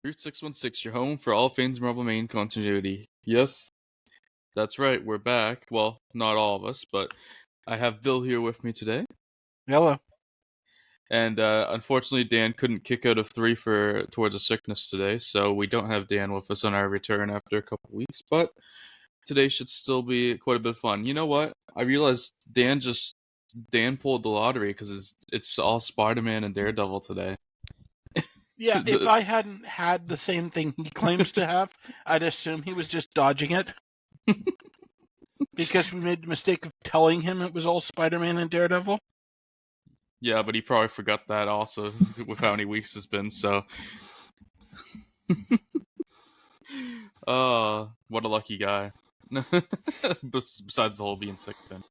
Route 616, your home for all things Marvel main continuity. Yes, that's right, we're back. Well, not all of us, but I have Bill here with me today. Hello. And unfortunately, Dan couldn't kick out of 3 towards a sickness today, so we don't have Dan with us on our return after a couple weeks, but today should still be quite a bit of fun. You know what? I realized Dan pulled the lottery because it's all Spider-Man and Daredevil today. Yeah, if I hadn't had the same thing he claims to have, I'd assume he was just dodging it. Because we made the mistake of telling him it was all Spider-Man and Daredevil. Yeah, but he probably forgot that also with how many weeks it's been, so. What a lucky guy. Besides the whole being sick thing.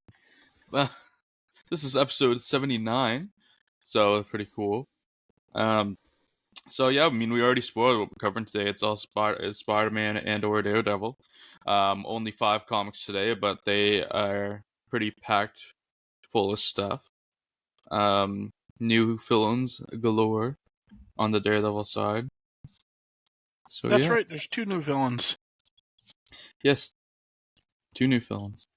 This is episode 79, so pretty cool. So yeah, I mean, we already spoiled what we're covering today. It's all Spider-Man and or Daredevil. Only 5 comics today, but they are pretty packed full of stuff. New villains galore on the Daredevil side. So That's right, there's 2 new villains. Yes, 2 new villains.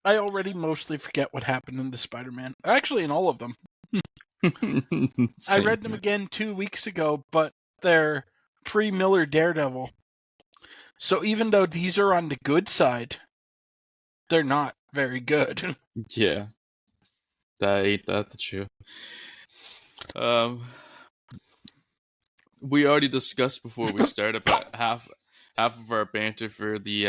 I already mostly forget what happened in the Spider-Man. Actually, in all of them. I read them again 2 weeks ago, but they're pre-Miller Daredevil. So even though these are on the good side, they're not very good. Yeah. Ain't that the truth. We already discussed before we started, but half of our banter for the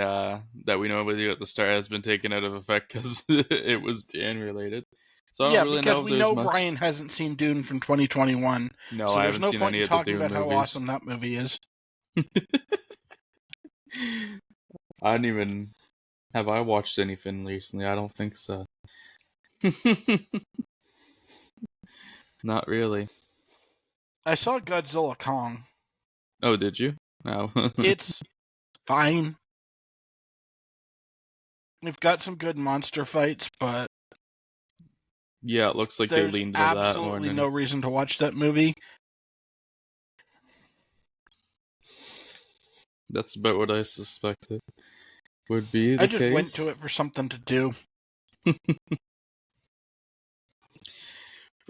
that we normally do at the start has been taken out of effect because it was Dan related. So I don't really know if we know much. Brian hasn't seen Dune from 2021. No, so I there's haven't no seen point any in of the talking Dune about movies. how awesome that movie is. I didn't even have I watched anything recently. I don't think so. Not really. I saw Godzilla Kong. Oh, did you? No. It's fine. We've got some good monster fights, but yeah, it looks like they leaned into that more. There's absolutely no reason to watch that movie. That's about what I suspected would be the I just case. went to it for something to do.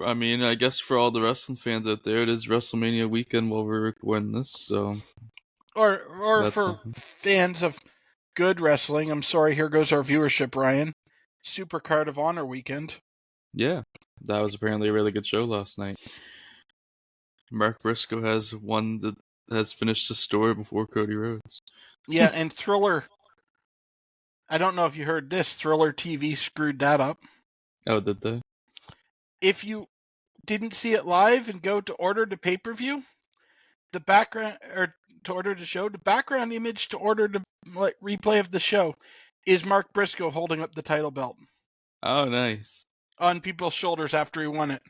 I mean, I guess for all the wrestling fans out there, it is WrestleMania weekend while we're recording this, so. Or for fans of good wrestling, I'm sorry, here goes our viewership, Ryan. Super Card of Honor weekend. Yeah, that was apparently a really good show last night. Mark Briscoe has finished the story before Cody Rhodes. Yeah, and Thriller. I don't know if you heard this. Thriller TV screwed that up. Oh, did they? If you didn't see it live and go to order the pay-per-view, the background or to order the show, the background image to order the replay of the show is Mark Briscoe holding up the title belt. Oh, nice. On people's shoulders after he won it.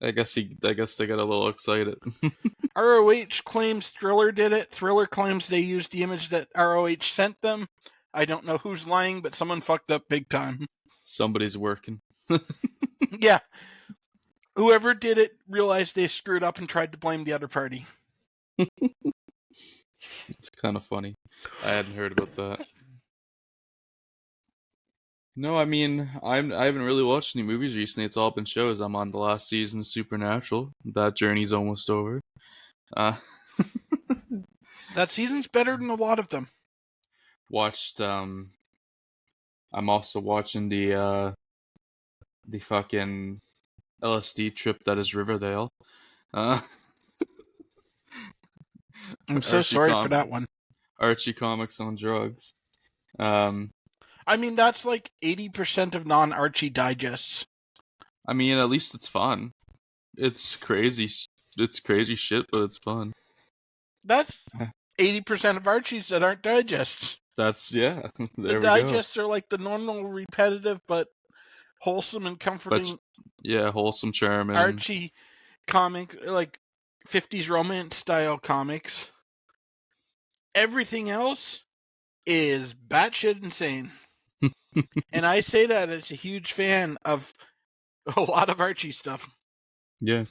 I guess they got a little excited. ROH claims Thriller did it. Thriller claims they used the image that ROH sent them. I don't know who's lying, but someone fucked up big time. Somebody's working. Yeah. Whoever did it realized they screwed up and tried to blame the other party. It's kind of funny. I hadn't heard about that. No, I mean, I haven't really watched any movies recently. It's all been shows. I'm on the last season of Supernatural. That journey's almost over. That season's better than a lot of them. Watched. I'm also watching the fucking LSD trip that is Riverdale. I'm so sorry for that one. Archie Comics on drugs. I mean, that's like 80% of non-Archie digests. I mean, at least it's fun. It's crazy. It's crazy shit, but it's fun. That's 80% of Archies that aren't digests. Yeah. The digests are like the normal, repetitive, but wholesome and comforting. Wholesome charm and Archie comic, like 50s romance style comics. Everything else is batshit insane. And I say that as a huge fan of a lot of Archie stuff. Yeah.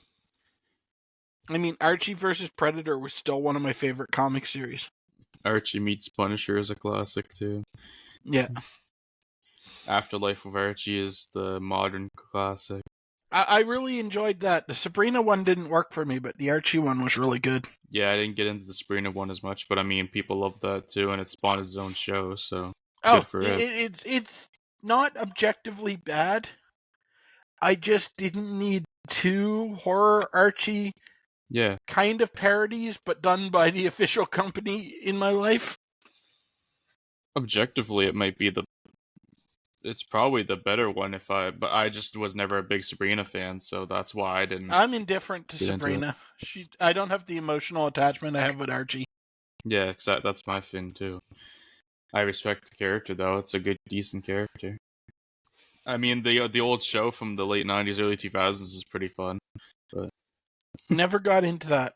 I mean, Archie versus Predator was still one of my favorite comic series. Archie meets Punisher is a classic too. Yeah. Afterlife of Archie is the modern classic. I really enjoyed that. The Sabrina one didn't work for me, but the Archie one was really good. Yeah, I didn't get into the Sabrina one as much, but I mean, people love that too, and it spawned its own show, so good Oh, for it. it's not objectively bad. I just didn't need two horror Archie Yeah, kind of parodies, but done by the official company in my life. objectively, it might be it's probably the better one but I just was never a big Sabrina fan, so that's why I didn't I'm indifferent to get into it. Sabrina. I don't have the emotional attachment I have with Archie. Yeah, that's my thing too. I respect the character though; it's a good, decent character. I mean, the old show from the late '90s, early 2000s is pretty fun, but Never got into that.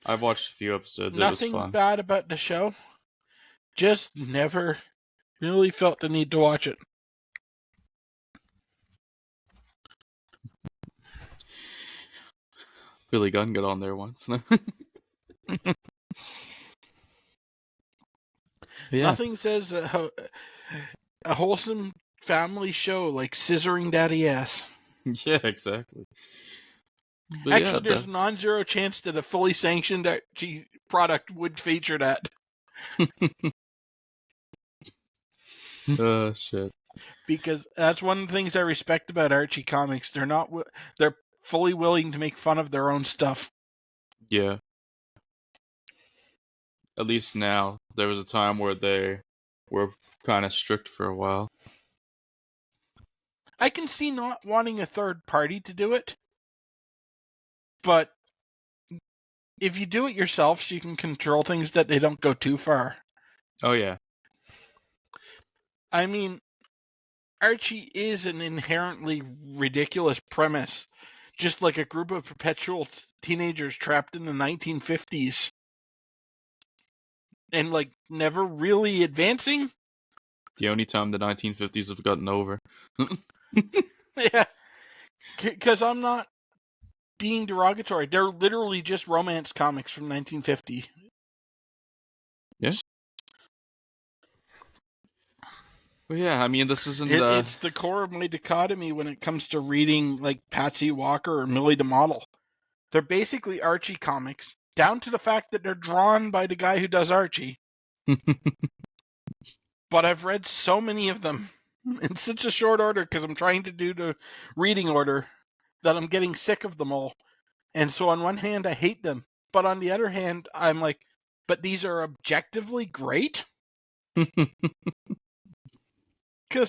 I've watched a few episodes. It was Nothing fun. bad about the show. Just never really felt the need to watch it. Billy Gunn got on there once. Yeah. Nothing says a wholesome family show like Scissoring Daddy Ass. Yeah, exactly. But Actually, yeah, there's a non-zero chance that a fully sanctioned Archie product would feature that. shit. Because that's one of the things I respect about Archie comics. They're fully willing to make fun of their own stuff. Yeah. At least now. There was a time where they were kind of strict for a while. I can see not wanting a third party to do it, but if you do it yourself so you can control things that they don't go too far. Oh yeah. I mean, Archie is an inherently ridiculous premise, just like a group of perpetual teenagers trapped in the 1950s and like never really advancing. The only time the 1950s have gotten over. Yeah, because I'm not being derogatory. They're literally just romance comics from 1950. Yeah. Well, yeah, I mean, this isn't. It's the core of my dichotomy when it comes to reading like Patsy Walker or Millie the Model. They're basically Archie comics, down to the fact that they're drawn by the guy who does Archie. But I've read so many of them in such a short order because I'm trying to do the reading order that I'm getting sick of them all. And so on one hand, I hate them. But on the other hand, I'm like, but these are objectively great? Because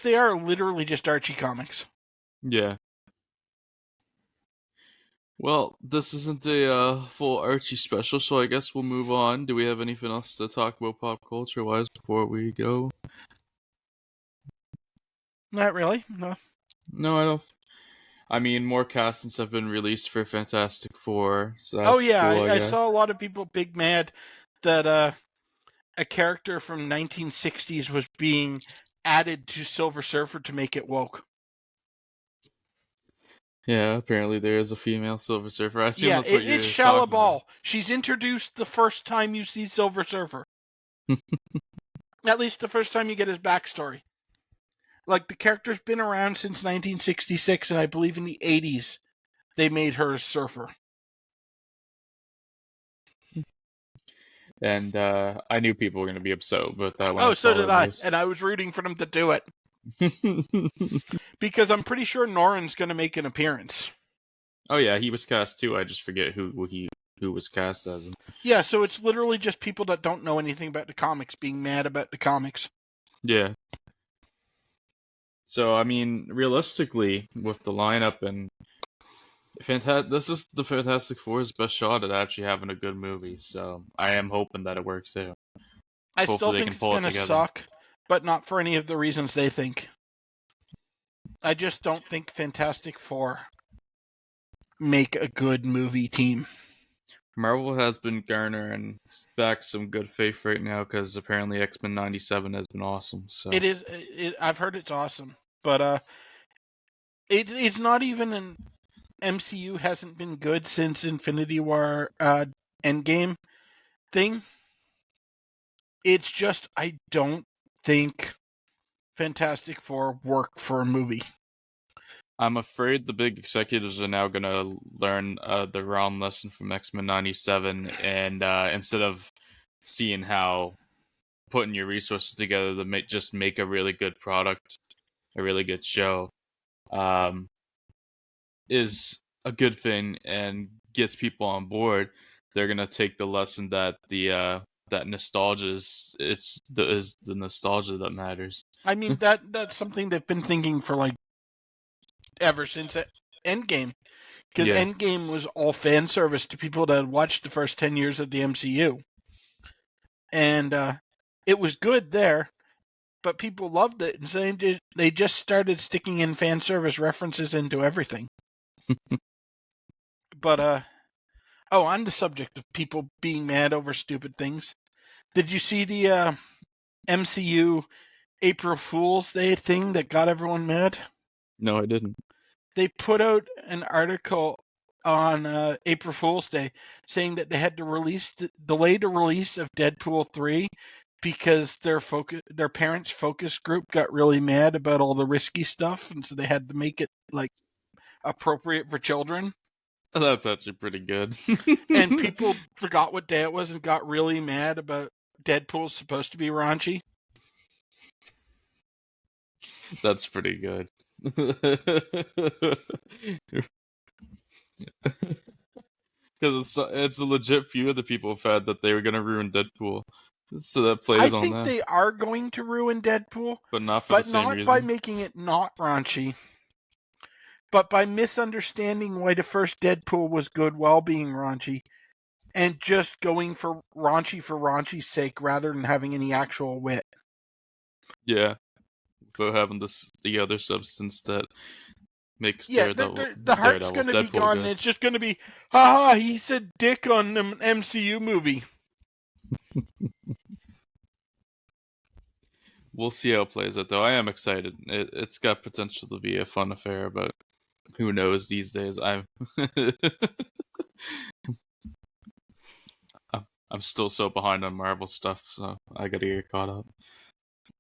they are literally just Archie comics. Yeah. Well, this isn't a full Archie special, so I guess we'll move on. Do we have anything else to talk about pop culture-wise before we go? Not really, no. No, I don't. I mean, more castings have been released for Fantastic Four, so that's cool, I I guess. saw a lot of people big mad that a character from 1960s was being added to Silver Surfer to make it woke. Yeah, apparently there is a female Silver Surfer. I assume that's what you're it's talking Shalabal. about. She's introduced the first time you see Silver Surfer. At least the first time you get his backstory. Like, the character's been around since 1966, and I believe in the 80s they made her a surfer. And I knew people were going to be upset about that when I so saw did the I, news. and I was rooting for them to do it. Because I'm pretty sure Norin's going to make an appearance. Oh yeah, he was cast too. I just forget who was cast as him. Yeah, so it's literally just people that don't know anything about the comics being mad about the comics. Yeah. So I mean, realistically, with the lineup and this is the Fantastic Four's best shot at actually having a good movie. So I am hoping that it works out. I Hopefully still they think can it's pull it going to together. suck, but not for any of the reasons they think. I just don't think Fantastic Four make a good movie team. Marvel has been garnering back some good faith right now because apparently X-Men '97 has been awesome. So It is. I've heard it's awesome, but it's not even MCU hasn't been good since Infinity War Endgame thing. It's just I don't think Fantastic Four work for a movie. I'm afraid the big executives are now going to learn the wrong lesson from X-Men 97, and instead of seeing how putting your resources together to just make a really good product, a really good show, is a good thing and gets people on board, they're going to take the lesson that that nostalgia is the nostalgia that matters. I mean that's something they've been thinking for like ever since Endgame. Because Yeah. Endgame was all fan service to people that had watched the first 10 years of the MCU. And it was good there, but people loved it. And so they just started sticking in fan service references into everything. But, on the subject of people being mad over stupid things, did you see the MCU April Fool's Day thing that got everyone mad? No, I didn't. They put out an article on April Fool's Day saying that they had to delay the release of Deadpool 3 because their parents' focus group got really mad about all the risky stuff, and so they had to make it like appropriate for children. That's actually pretty good. And people forgot what day it was and got really mad about Deadpool's supposed to be raunchy. That's pretty good. Because it's a legit few of the people have had that they were gonna ruin Deadpool, so that plays I on think that. they are going to ruin Deadpool, But not for the but same not by reason. making it not raunchy, but by misunderstanding why the first Deadpool was good while being raunchy, and just going for raunchy's sake rather than having any actual wit. Yeah, without having the other substance that makes Yeah, the heart's going to be Deadpool gone, and good. it's just going to be, haha, he said dick on an MCU movie. We'll see how it plays out, though. I am excited. It's got potential to be a fun affair, but who knows these days? I'm still so behind on Marvel stuff, so I gotta get caught up.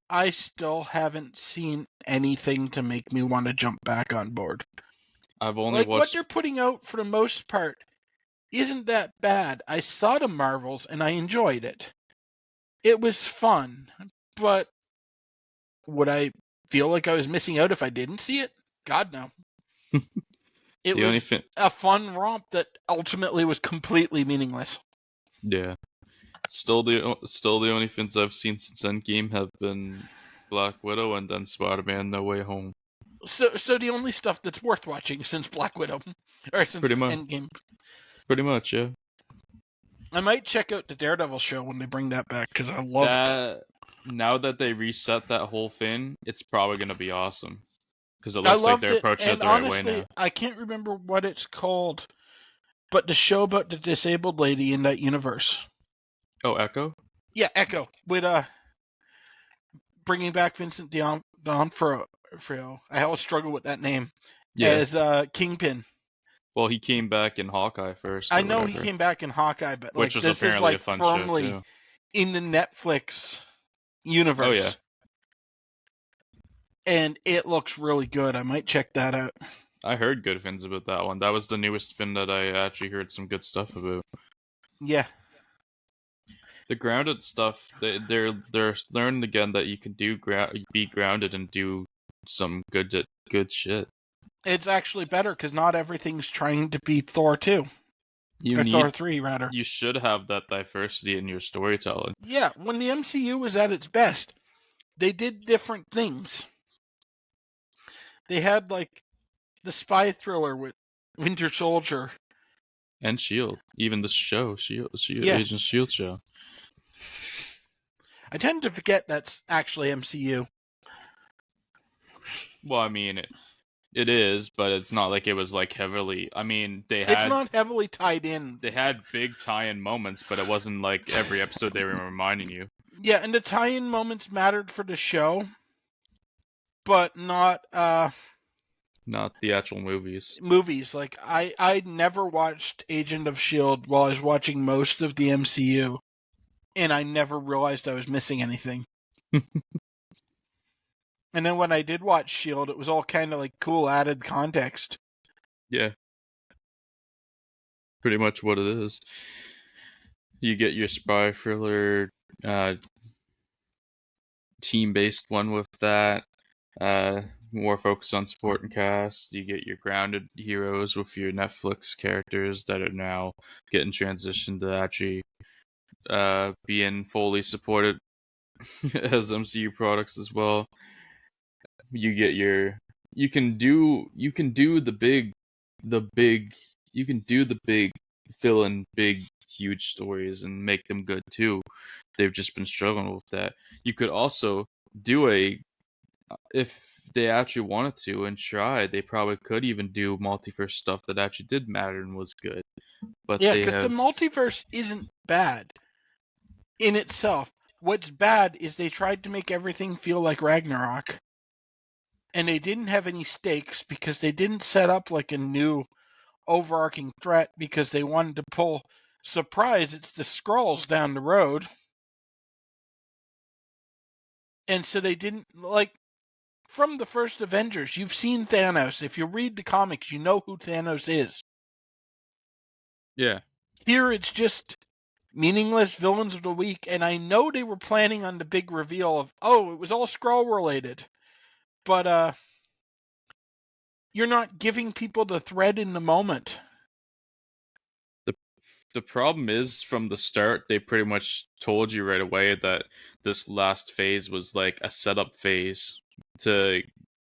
I still haven't seen anything to make me want to jump back on board. I've only Like, what watched. they're putting out, for the most part, isn't that bad. I saw the Marvels, and I enjoyed it. It was fun, but would I feel like I was missing out if I didn't see it? God, no. It The only was thing, a fun romp that ultimately was completely meaningless. yeah. Still the only things I've seen since Endgame have been Black Widow and then Spider-Man: No Way Home. So the only stuff that's worth watching since Black Widow, or since Pretty much. Endgame. Pretty much, yeah. I might check out the Daredevil show when they bring that back, because I loved That now that they reset that whole thing, it's probably gonna be awesome because it I looks like loved they're it, approaching it and the right way honestly, now. I can't remember what it's called, but the show about the disabled lady in that universe. Oh, Echo. Yeah, Echo, with bringing back Vincent D'Onofrio. I always struggle with that name. Yeah. As Kingpin. Well, he came back in Hawkeye first I or know he whatever, came back in Hawkeye, but which like was this is apparently a like fun show firmly too. in the Netflix Oh yeah, universe. And it looks really good. I might check that out. I heard good things about that one. That was the newest fin that I actually heard some good stuff about. Yeah. The grounded stuff, they're learning again that you can be grounded and do some good shit. It's actually better because not everything's trying to be Thor 2. Or Thor 3, rather. You should have that diversity in your storytelling. Yeah, when the MCU was at its best, they did different things. They had, like, the spy thriller with Winter Soldier. And Shield, even the show, Yeah. Agent Shield show. I tend to forget that's actually MCU. Well, I mean, it is, but it's not like it was like heavily. I mean, It's not heavily tied in. They had big tie-in moments, but it wasn't like every episode they were reminding you. Yeah, and the tie-in moments mattered for the show, but not not the actual movies. Movies. Like I never watched Agent of Shield while I was watching most of the MCU, and I never realized I was missing anything. And then when I did watch Shield, it was all kind of like cool added context. Yeah, pretty much what it is. You get your spy thriller, team-based one with that. More focused on support and cast. You get your grounded heroes with your Netflix characters that are now getting transitioned to actually being fully supported as MCU products as well. You get your you can do the big you can do the big fill in big huge stories and make them good too. They've just been struggling with that. You could also do if they actually wanted to and try, they probably could even do multiverse stuff that actually did matter and was good. But Yeah, they because the have multiverse isn't bad in itself. What's bad is they tried to make everything feel like Ragnarok. And they didn't have any stakes because they didn't set up like a new overarching threat because they wanted to pull surprise, it's the Skrulls down the road. And so they didn't like from the first Avengers, you've seen Thanos. If you read the comics, you know who Thanos is. yeah. Here it's just meaningless villains of the week, and I know they were planning on the big reveal of, oh, it was all Skrull related. But you're not giving people the thread in the moment. The problem is from the start they pretty much told you right away that this last phase was like a setup phase to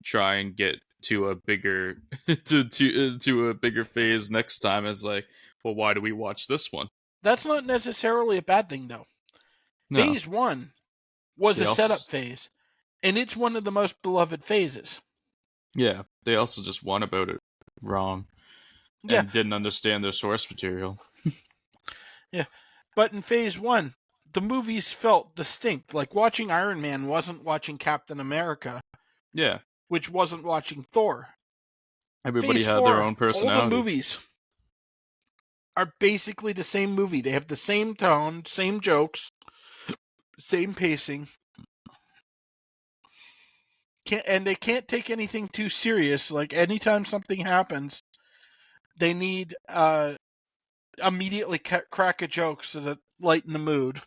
try and get to a bigger to a bigger phase next time. It's like, well, why do we watch this one? That's not necessarily a bad thing, though. No, Phase 1 was they a also setup phase, and it's one of the most beloved phases. yeah, they also just won about it wrong Yeah, and didn't understand their source material. yeah. But in Phase 1, the movies felt distinct. Like watching Iron Man wasn't watching Captain America, Yeah, which wasn't watching Thor. everybody Phase had their 4, own all the personality. movies are basically the same movie. They have the same tone, same jokes, same pacing. And they can't take anything too serious. Like anytime something happens, they need immediately crack a joke so that lighten the mood.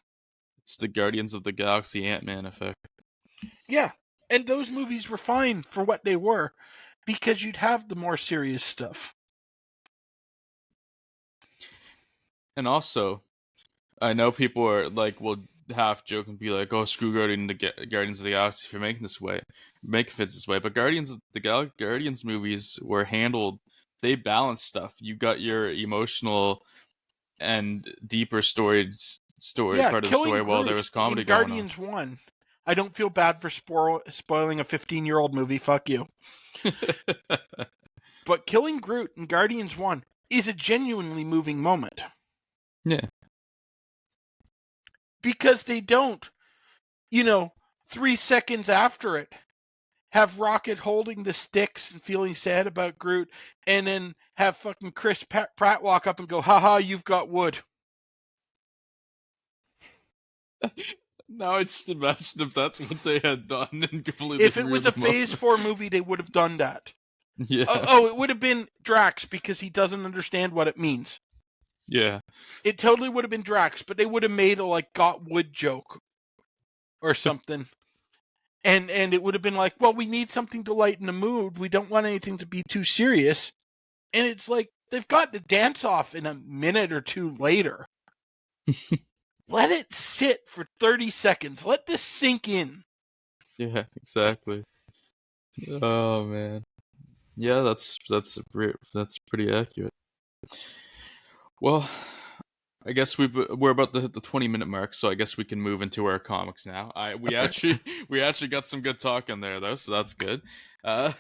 It's the Guardians of the Galaxy Ant-Man effect. Yeah, and those movies were fine for what they were, because you'd have the more serious stuff. And also, I know people are like will half joke and be like, "Oh, screw Guardians of the Galaxy if you're making this way, make fits this way." But Guardians movies were handled. They balanced stuff. You got your emotional and deeper story Yeah, part of the killing story while there Groot was in comedy going on. Guardians 1. I don't feel bad for spoiling a 15-year-old movie, fuck you. But killing Groot in Guardians 1 is a genuinely moving moment. Yeah. Because they don't, 3 seconds after it, have Rocket holding the sticks and feeling sad about Groot, and then have fucking Chris Pratt walk up and go, haha, you've got wood. Now I just imagine if that's what they had done and completely If it threw was a them off. Phase 4 movie, they would have done that. Yeah. Oh, it would have been Drax because he doesn't understand what it means. Yeah. It totally would have been Drax, but they would have made a like got wood joke or something. And it would have been like, well, we need something to lighten the mood. We don't want anything to be too serious. And it's like they've got the dance off in a minute or two later. Let it sit for 30 seconds. Let this sink in. Yeah, exactly. Oh man. Yeah, that's pretty accurate. Well, I guess we're about to hit the 20-minute mark, so I guess we can move into our comics now. We actually got some good talk in there though, so that's good. Uh,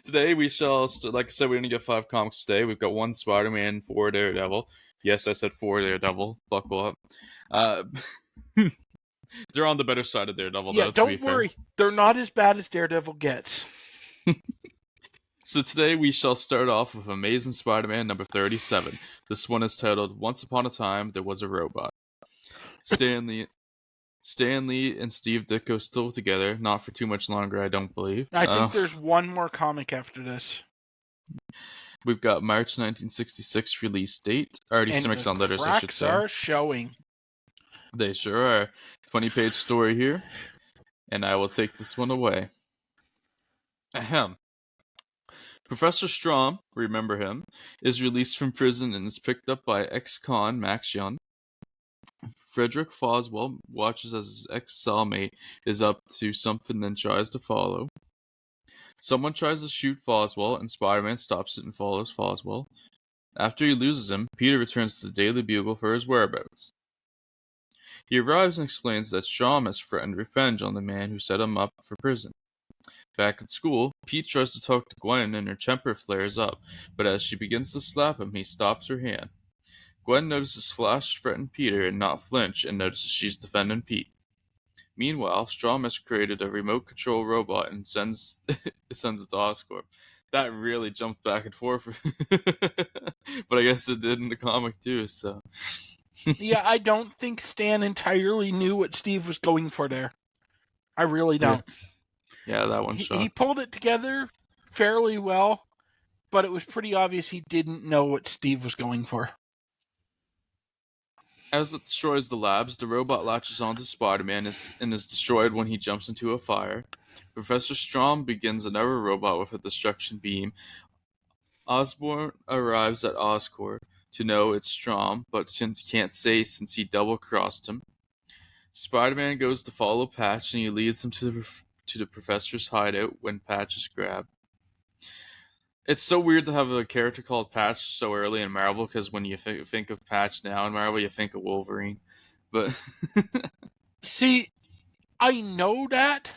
today we shall like I said, we only get 5 comics today. We've got 1 Spider-Man, 4 Daredevil. Yes, I said 4 Daredevil. Buckle up. Uh, they're on the better side of Daredevil Yeah, though, to be don't fair. worry. They're not as bad as Daredevil gets. So today we shall start off with Amazing Spider-Man number 37. This one is titled Once Upon a Time There Was a Robot. Stan Lee and Steve Ditko still together, not for too much longer, I don't believe. I think there's one more comic after this. We've got March 1966 release date. Already And Simics the on letters, I should cracks say. are showing. They sure are. 20-page story here, and I will take this one away. Ahem. Professor Strom, remember him, is released from prison and is picked up by ex-con Max Young. Frederick Foswell watches as his ex-cellmate is up to something and tries to follow. Someone tries to shoot Foswell, and Spider-Man stops it and follows Foswell. After he loses him, Peter returns to the Daily Bugle for his whereabouts. He arrives and explains that Strom has threatened revenge on the man who set him up for prison. Back at school, Pete tries to talk to Gwen and her temper flares up, but as she begins to slap him, he stops her hand. Gwen notices Flash threaten Peter and not flinch and notices she's defending Pete. Meanwhile, Strom has created a remote control robot and sends it to Oscorp. That really jumped back and forth, but I guess it did in the comic too, so... Yeah, I don't think Stan entirely knew what Steve was going for there. I really don't. Yeah, that one He pulled it together fairly well, but it was pretty obvious he didn't know what Steve was going for. As it destroys the labs, the robot latches onto Spider-Man and is destroyed when he jumps into a fire. Professor Strom begins another robot with a destruction beam. Osbourne arrives at Oscorp to know it's Strom, but can't say since he double-crossed him. Spider-Man goes to follow Patch and he leads him to the professor's hideout when Patch is grabbed. It's so weird to have a character called Patch so early in Marvel, because when you think of Patch now in Marvel, you think of Wolverine. But see, I know that,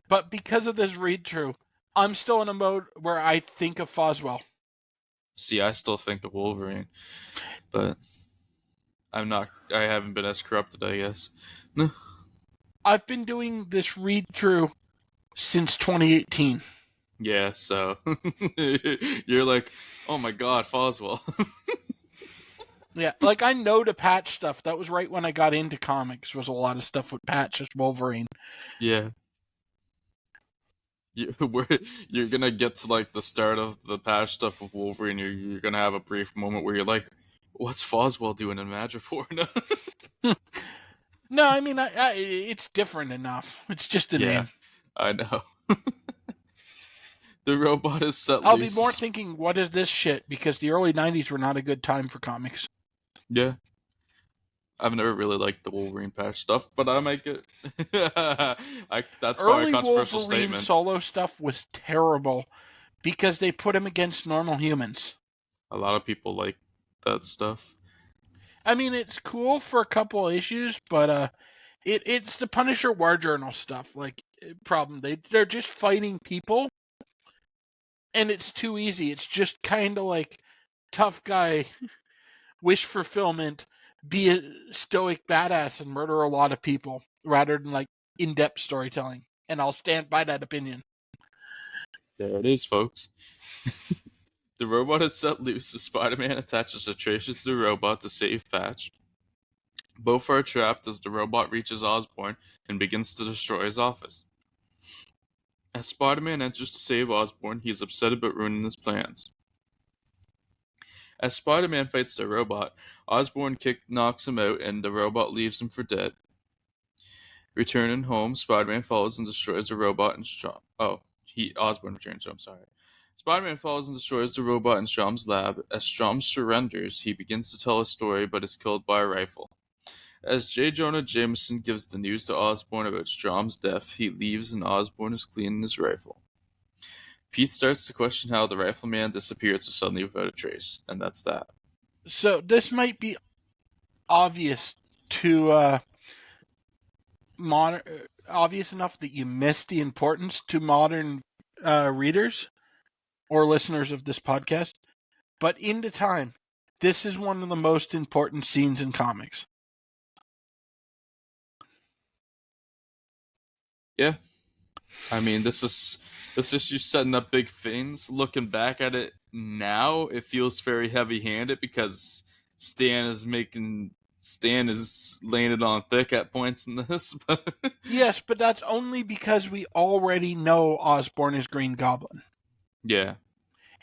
but because of this read-through, I'm still in a mode where I think of Foswell. See, I still think of Wolverine, but I haven't been as corrupted, I guess. No. I've been doing this read-through since 2018. Yeah, so you're like, oh my god, Foswell. Yeah, like I know the Patch stuff. That was right when I got into comics. Was a lot of stuff with Patch as Wolverine. Yeah. You're gonna get to like the start of the Patch stuff with Wolverine. You're gonna have a brief moment where you're like, "What's Foswell doing in Madripoor?" No, I mean, it's different enough. It's just a name. I know. The robot is set I'll loose. be more thinking, what is this shit? Because the early 90s were not a good time for comics. Yeah. I've never really liked the Wolverine Patch stuff, but I might get... That's probably a controversial Wolverine statement. solo stuff was terrible because they put him against normal humans. A lot of people like that stuff. I mean, it's cool for a couple issues, but it's the Punisher War Journal stuff. Like, problem, they're just fighting people, and it's too easy. It's just kind of like tough guy, wish fulfillment, be a stoic badass and murder a lot of people, rather than like in-depth storytelling. And I'll stand by that opinion. There it is, folks. The robot is set loose as Spider-Man attaches a tracer to the robot to save Patch. Both are trapped as the robot reaches Osborn and begins to destroy his office. As Spider-Man enters to save Osborn, he is upset about ruining his plans. As Spider-Man fights the robot, Osborn knocks him out and the robot leaves him for dead. Returning home, Spider-Man follows and destroys the robot and Osborn returns home, Spider-Man follows and destroys the robot in Strom's lab. As Strom surrenders, he begins to tell a story but is killed by a rifle. As J. Jonah Jameson gives the news to Osborn about Strom's death, he leaves and Osborn is cleaning his rifle. Pete starts to question how the rifleman disappeared so suddenly without a trace, and that's that. So this might be obvious to obvious enough that you miss the importance to modern readers or listeners of this podcast, but in the time, this is one of the most important scenes in comics. Yeah. I mean, this is It's just you setting up big things. Looking back at it now, it feels very heavy-handed because Stan is laying it on thick at points in this. Yes, but that's only because we already know Osbourne is Green Goblin. Yeah.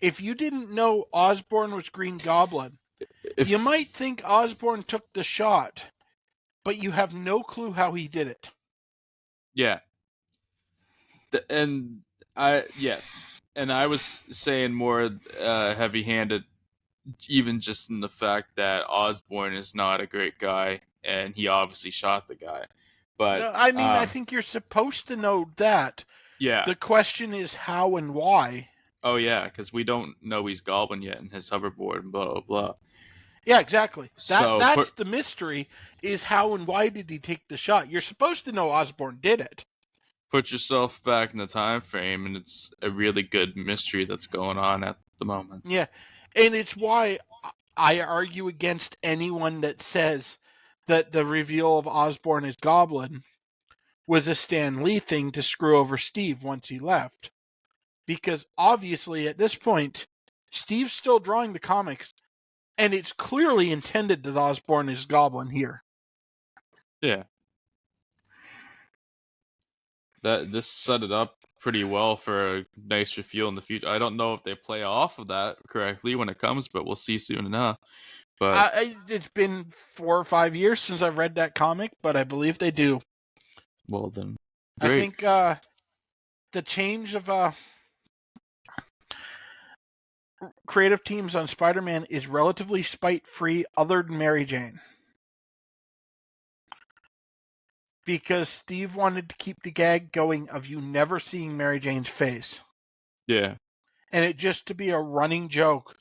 If you didn't know Osbourne was Green Goblin, you might think Osbourne took the shot, but you have no clue how he did it. Yeah. And I was saying more heavy-handed, even just in the fact that Osborne is not a great guy, and he obviously shot the guy. But I mean, I think you're supposed to know that. yeah, The question is how and why. oh yeah, because we don't know he's Goblin yet in his hoverboard and blah blah blah. Yeah, exactly. So That's the mystery, is how and why did he take the shot. You're supposed to know Osbourne did it. put yourself back in the time frame, and it's a really good mystery that's going on at the moment. Yeah, and it's why I argue against anyone that says that the reveal of Osborne as Goblin was a Stan Lee thing to screw over Steve once he left. Because obviously at this point, Steve's still drawing the comics, and it's clearly intended that Osborne is Goblin here. Yeah. This set it up pretty well for a nice reveal in the future. I don't know if they play off of that correctly when it comes, but we'll see soon enough. But It's been 4 or 5 years since I've read that comic, but I believe they do. well then, great. I think the change of creative teams on Spider-Man is relatively spite-free, other than Mary Jane. Because Steve wanted to keep the gag going of you never seeing Mary Jane's face. Yeah. And it just to be a running joke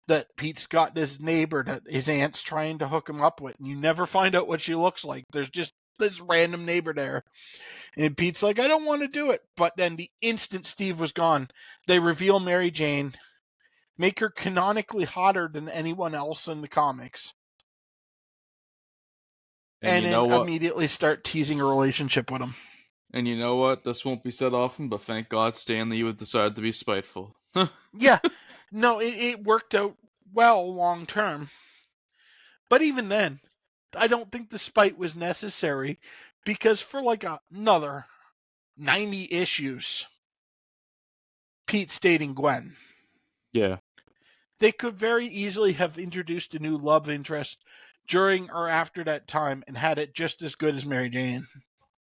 that Pete's got this neighbor that his aunt's trying to hook him up with, and you never find out what she looks like. There's just this random neighbor there. And Pete's like, I don't want to do it. But then the instant Steve was gone, they reveal Mary Jane, make her canonically hotter than anyone else in the comics. And you then know what? immediately start teasing a relationship with him. And you know what? This won't be said often, but thank God Stan Lee would decide to be spiteful. Yeah. No, it worked out well long term. But even then, I don't think the spite was necessary, because for like another 90 issues, Pete's dating Gwen. Yeah. They could very easily have introduced a new love interest during or after that time and had it just as good as Mary Jane.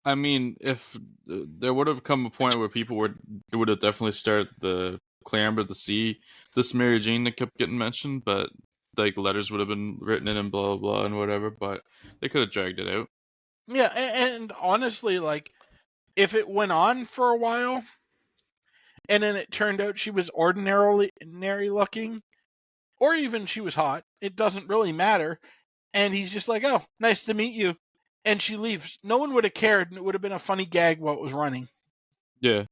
I mean, if there would have come a point where people would have definitely started the clamor to see this Mary Jane that kept getting mentioned, but like letters would have been written in and blah blah blah and whatever, but they could have dragged it out. Yeah, and honestly, like, if it went on for a while, and then it turned out she was ordinary looking, or even she was hot, it doesn't really matter. And he's just like, oh, nice to meet you. And she leaves. No one would have cared, and it would have been a funny gag while it was running. Yeah.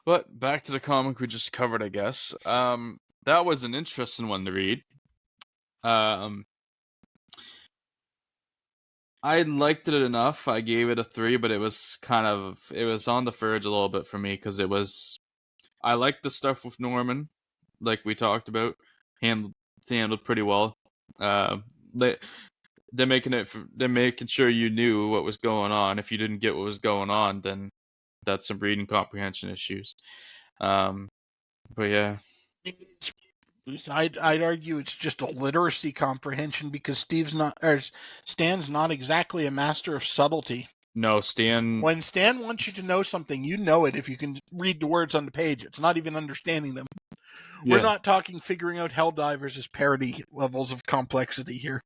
But back to the comic we just covered, I guess. That was an interesting one to read. I liked it enough. I gave it a 3, but it was on the verge a little bit for me because I liked the stuff with Norman, like we talked about, handled pretty well. They're making sure you knew what was going on. If you didn't get what was going on, then that's some reading comprehension issues. But yeah. I'd argue it's just a literacy comprehension, because Stan's not exactly a master of subtlety. No, Stan. When Stan wants you to know something, you know it if you can read the words on the page. It's not even understanding them. Yeah. We're not talking figuring out Helldivers as parody levels of complexity here.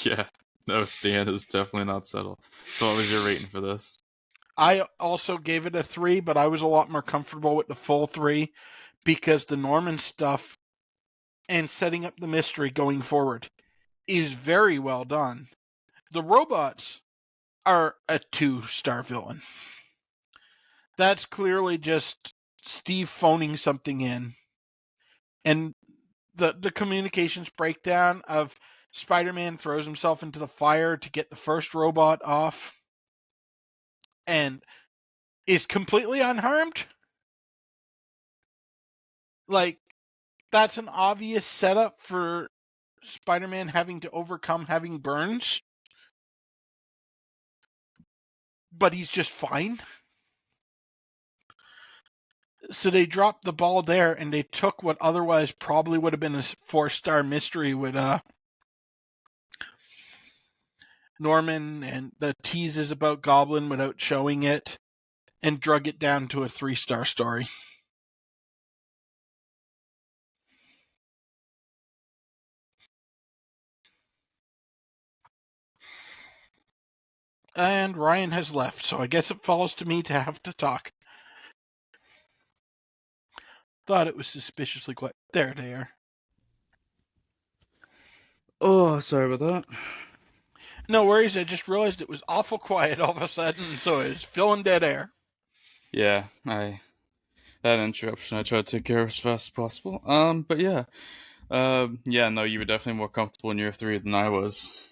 Yeah, no, Stan is definitely not subtle. So what was your rating for this? I also gave it a 3, but I was a lot more comfortable with the full 3, because the Norman stuff and setting up the mystery going forward is very well done. The robots are a 2-star villain. That's clearly just Steve phoning something in. And the communications breakdown of Spider-Man throws himself into the fire to get the first robot off. and is completely unharmed. Like, that's an obvious setup for Spider-Man having to overcome having burns. But he's just fine. So they dropped the ball there, and they took what otherwise probably would have been a 4-star mystery with Norman and the teases about Goblin without showing it, and drug it down to a 3-star story. And Ryan has left, so I guess it falls to me to have to talk. Thought it was suspiciously quiet. There they are. Oh, sorry about that. No worries, I just realized it was awful quiet all of a sudden, so it's filling dead air. Yeah, I had an interruption. I tried to take care of as fast as possible. But yeah. Yeah, no, you were definitely more comfortable in year 3 than I was.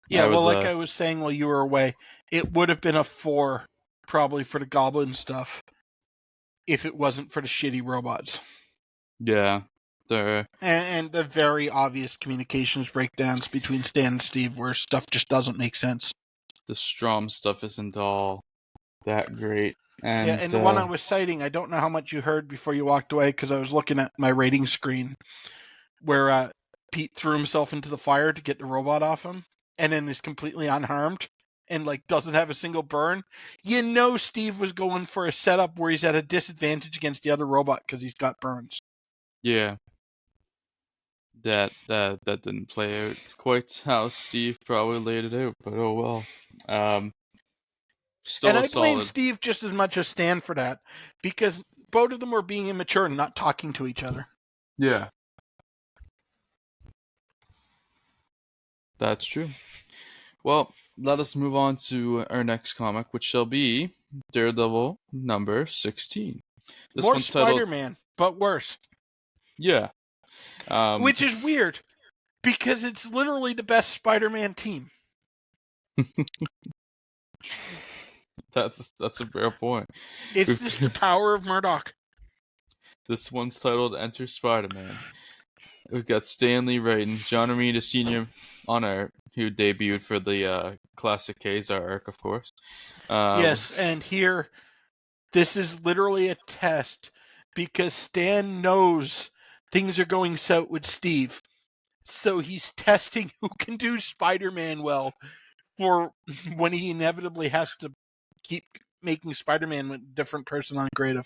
Yeah, well, like I was saying while you were away, it would have been a 4 probably for the Goblin stuff if it wasn't for the shitty robots. Yeah. And the very obvious communications breakdowns between Stan and Steve where stuff just doesn't make sense. The Strom stuff isn't all that great. And, yeah, and the one I was citing, I don't know how much you heard before you walked away because I was looking at my rating screen where Pete threw himself into the fire to get the robot off him and then is completely unharmed and like doesn't have a single burn. You know Steve was going for a setup where he's at a disadvantage against the other robot because he's got burns. Yeah. That didn't play out quite how Steve probably laid it out, but oh well. Still and a I blame solid. Steve just as much as Stan for that because both of them were being immature and not talking to each other. Yeah. That's true. Well, let us move on to our next comic, which shall be Daredevil number 16. This More one's titled, Spider-Man, but worse. yeah. Which is weird because it's literally the best Spider-Man team. That's a fair point. It's just the power of Murdoch. This one's titled Enter Spider-Man. We've got Stanley writing, John Romita Sr. on art, who debuted for the Classic Kazar arc, of course. Yes, and here, this is literally a test because Stan knows things are going south with Steve. So he's testing who can do Spider-Man well for when he inevitably has to keep making Spider-Man with a different person on creative.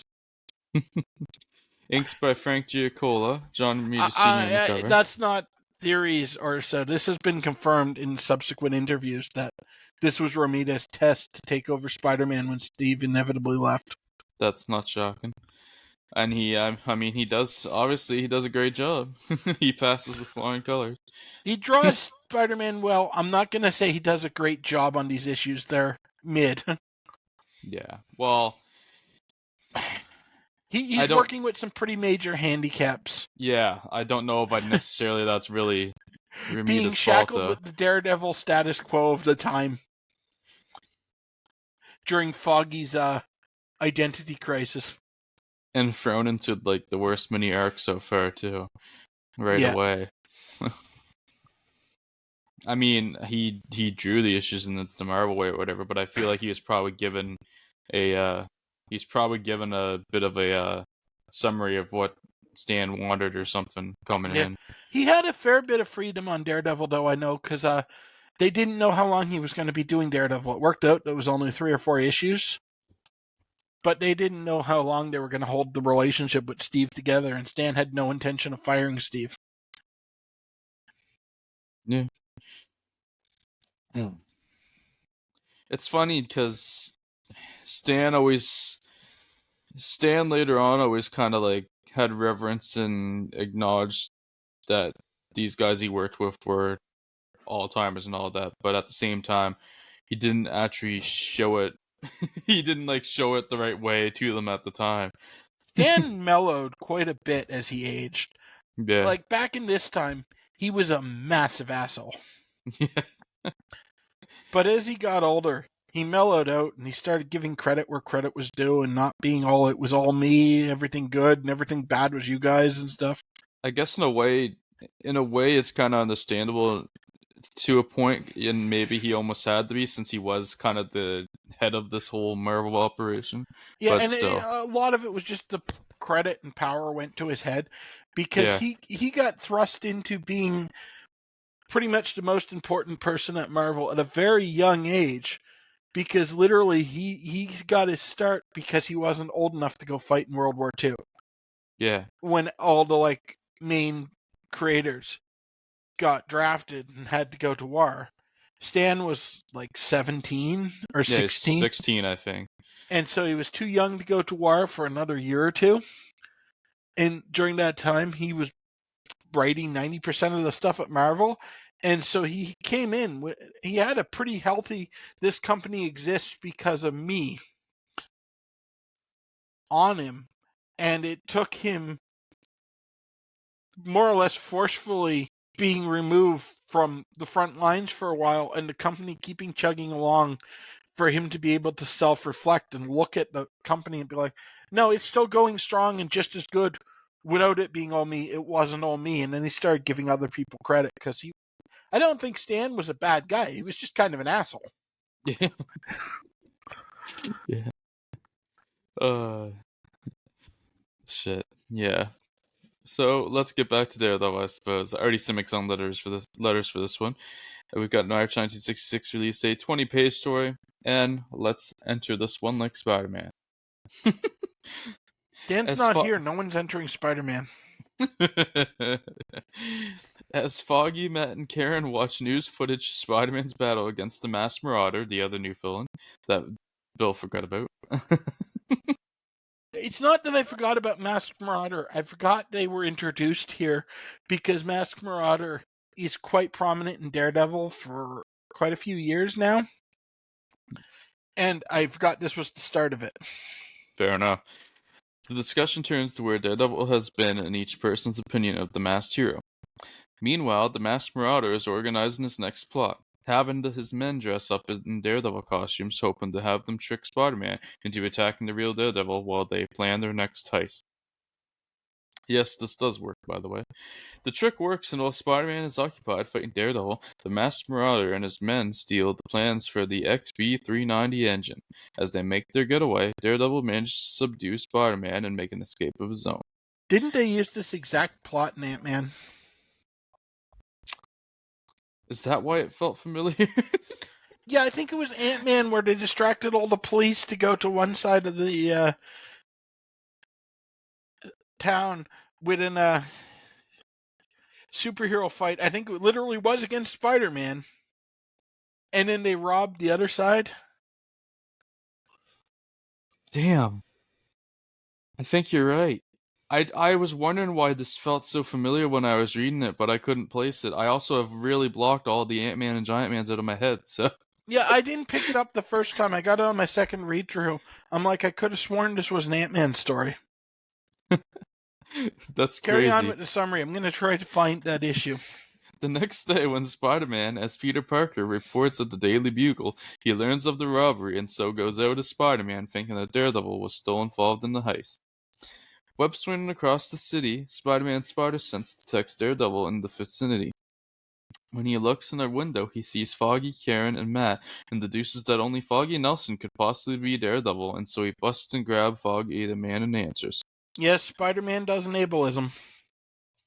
Inks by Frank Giacola, John Romita Sr. on the cover. That's not theories or so. This has been confirmed in subsequent interviews that this was Romita's test to take over Spider-Man when Steve inevitably left. That's not shocking. And he does a great job. He passes with flying colors. He draws Spider-Man well. I'm not going to say he does a great job on these issues. They're mid. Yeah. Well, he's working with some pretty major handicaps. Yeah, I don't know if that's really being shackled with the Daredevil status quo of the time during Foggy's identity crisis. And thrown into like the worst mini arc so far too, away. I mean, he drew the issues in the Marvel way or whatever, but I feel like he was probably given a bit of a summary of what Stan wanted or something coming in. He had a fair bit of freedom on Daredevil, though, I know, because they didn't know how long he was going to be doing Daredevil. It worked out. It was only 3 or 4 issues. But they didn't know how long they were going to hold the relationship with Steve together, and Stan had no intention of firing Steve. Yeah. It's funny because Stan later on always kind of like had reverence and acknowledged that these guys he worked with were all-timers and all that, but at the same time, he didn't actually show it. He didn't like show it the right way to them at the time. Stan mellowed quite a bit as he aged. Yeah. Like back in this time, he was a massive asshole. Yeah. But as he got older, he mellowed out and he started giving credit where credit was due and not being all it was all me, everything good and everything bad was you guys and stuff. I guess in a way, it's kind of understandable to a point, and maybe he almost had to be since he was kind of the head of this whole Marvel operation. Yeah, But and still, a lot of it was just the credit and power went to his head because yeah, he got thrust into being pretty much the most important person at Marvel at a very young age because literally he got his start because he wasn't old enough to go fight in World War II yeah, when all the like main creators got drafted and had to go to war. Stan was like 17 or yeah. He's 16, 16, I think. and so he was too young to go to war for another year or two. And during that time, he was writing 90% of the stuff at Marvel. And so he came in, he had a pretty healthy, this company exists because of me on him. And it took him more or less forcefully being removed from the front lines for a while and the company keeping chugging along for him to be able to self-reflect and look at the company and be like, no, it's still going strong and just as good without it being all me. It wasn't all me. And then he started giving other people credit because I don't think Stan was a bad guy. He was just kind of an asshole. Yeah, yeah. Uh, shit. Yeah. So let's get back to Daredevil, I suppose. I already sent some letters for this one. We've got March 1966 release date, 20-page story, and let's enter this one like Spider-Man. Dan's As not fo- here. No one's entering Spider-Man. As Foggy, Matt, and Karen watch news footage of Spider-Man's battle against the Masked Marauder, the other new villain that Bill forgot about. It's not that I forgot about Masked Marauder. I forgot they were introduced here because Masked Marauder is quite prominent in Daredevil for quite a few years now. And I forgot this was the start of it. Fair enough. The discussion turns to where Daredevil has been in each person's opinion of the masked hero. Meanwhile, the Masked Marauder is organizing his next plot, having his men dress up in Daredevil costumes, hoping to have them trick Spider-Man into attacking the real Daredevil while they plan their next heist. Yes, this does work, by the way. The trick works, and while Spider-Man is occupied fighting Daredevil, the Masked Marauder and his men steal the plans for the XB-390 engine. As they make their getaway, Daredevil manages to subdue Spider-Man and make an escape of his own. Didn't they use this exact plot in Ant-Man? Is that why it felt familiar? Yeah, I think it was Ant-Man where they distracted all the police to go to one side of the town within a superhero fight. I think it literally was against Spider-Man. And then they robbed the other side. Damn. I think you're right. I was wondering why this felt so familiar when I was reading it, but I couldn't place it. I also have really blocked all the Ant-Man and Giant-Mans out of my head, so... Yeah, I didn't pick it up the first time. I got it on my second read through. I'm like, I could have sworn this was an Ant-Man story. That's Carry on crazy. with the summary. I'm going to try to find that issue. The next day, when Spider-Man, as Peter Parker, reports at the Daily Bugle, he learns of the robbery and so goes out as Spider-Man, thinking that Daredevil was still involved in the heist. Web swinging across the city, Spider-Man's spider sense detects Daredevil in the vicinity. When he looks in their window, he sees Foggy, Karen, and Matt, and deduces that only Foggy Nelson could possibly be Daredevil, and so he busts and grabs Foggy, the man, and answers. Yes, Spider-Man does enableism.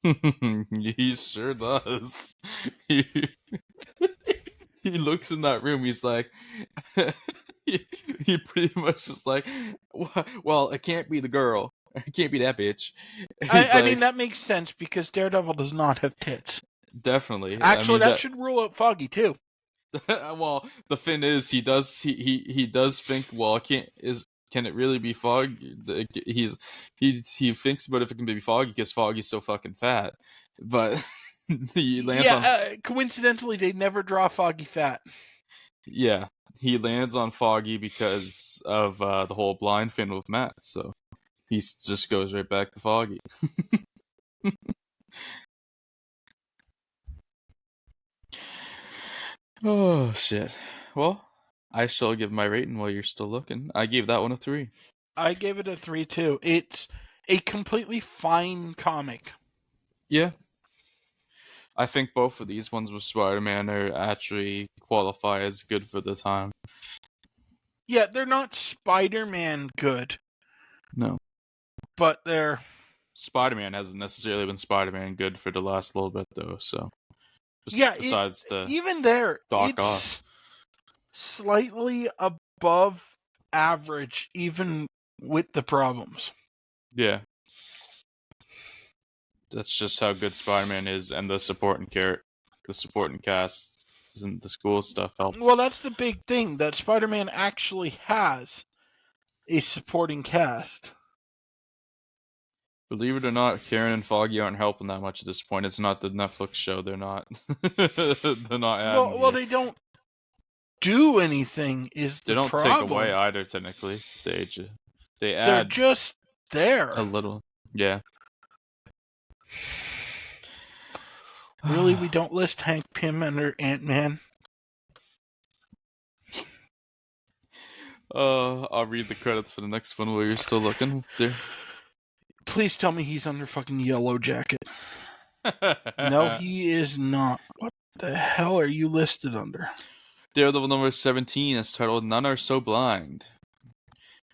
He sure does. He, he looks in that room, he's like... he pretty much is like, well, it can't be the girl. It can't be that bitch. He's I mean, like, that makes sense because Daredevil does not have tits. definitely. I Actually, mean that that. should rule out Foggy, too. Well, the thing is, he does think, well, can it really be Foggy? He thinks about if it can be Foggy because Foggy's so fucking fat, but he lands on Yeah, coincidentally, they never draw Foggy fat. yeah, he lands on Foggy because of the whole blind thing with Matt, so he just goes right back to Foggy. Oh shit. Well, I shall give my rating while you're still looking. I gave that one a 3. I gave it a 3 too. It's a completely fine comic. Yeah. I think both of these ones with Spider-Man are actually qualify as good for the time. Yeah, they're not Spider-Man good. No. But they're... Spider-Man hasn't necessarily been Spider-Man good for the last little bit, though, so... Besides the even there, Doc it's slightly above average, even with the problems. Yeah. That's just how good Spider-Man is, and the supporting cast, isn't the school stuff helps. Well, that's the big thing, that Spider-Man actually has a supporting cast. Believe it or not, Karen and Foggy aren't helping that much at this point. It's not the Netflix show. They're not. They're not adding. Well, they don't do anything. Is the They don't problem? take away either. Technically, they They're add just there. a little. Yeah. Really, we don't list Hank Pym under Ant-Man? I'll read the credits for the next one while you're still looking. There. Please tell me he's under fucking Yellow Jacket. No, he is not. What the hell are you listed under? Daredevil number 17 is titled None Are So Blind.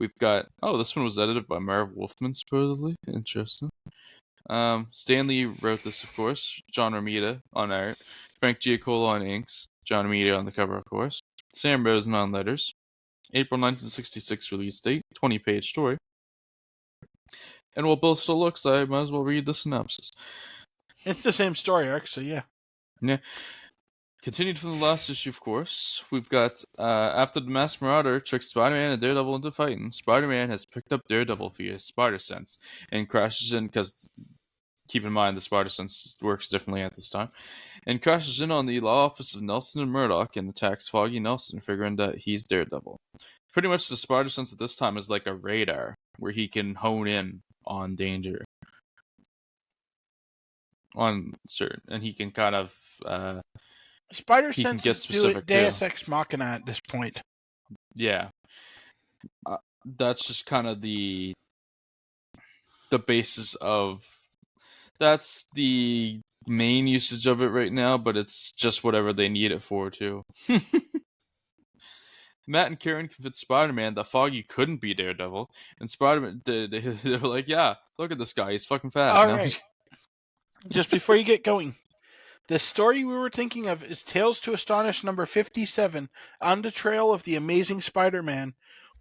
We've got... Oh, this one was edited by Marv Wolfman, supposedly. Interesting. Stan Lee wrote this, of course. John Romita on art. Frank Giacola on inks. John Romita on the cover, of course. Sam Rosen on letters. April 1966 release date. 20-page story. And while both still looks, I might as well read the synopsis. It's the same story, actually, yeah. Yeah. Continued from the last issue, of course, we've got, after the Masked Marauder tricks Spider-Man and Daredevil into fighting, Spider-Man has picked up Daredevil via Spider Sense and crashes in, because, keep in mind, the Spider Sense works differently at this time, and crashes in on the law office of Nelson and Murdoch and attacks Foggy Nelson, figuring that he's Daredevil. Pretty much the Spider Sense at this time is like a radar, where he can hone in on danger. On certain, and he can kind of, Spider he can Sense get is specific Deus too. Ex Machina at this point. Yeah. That's just kind of the basis of... That's the main usage of it right now, but it's just whatever they need it for, too. Matt and Karen convinced Spider-Man that Foggy couldn't be Daredevil, and Spider-Man, they were like, yeah, look at this guy, he's fucking fat. All right. Just before you get going, the story we were thinking of is Tales to Astonish number 57, On the Trail of the Amazing Spider-Man,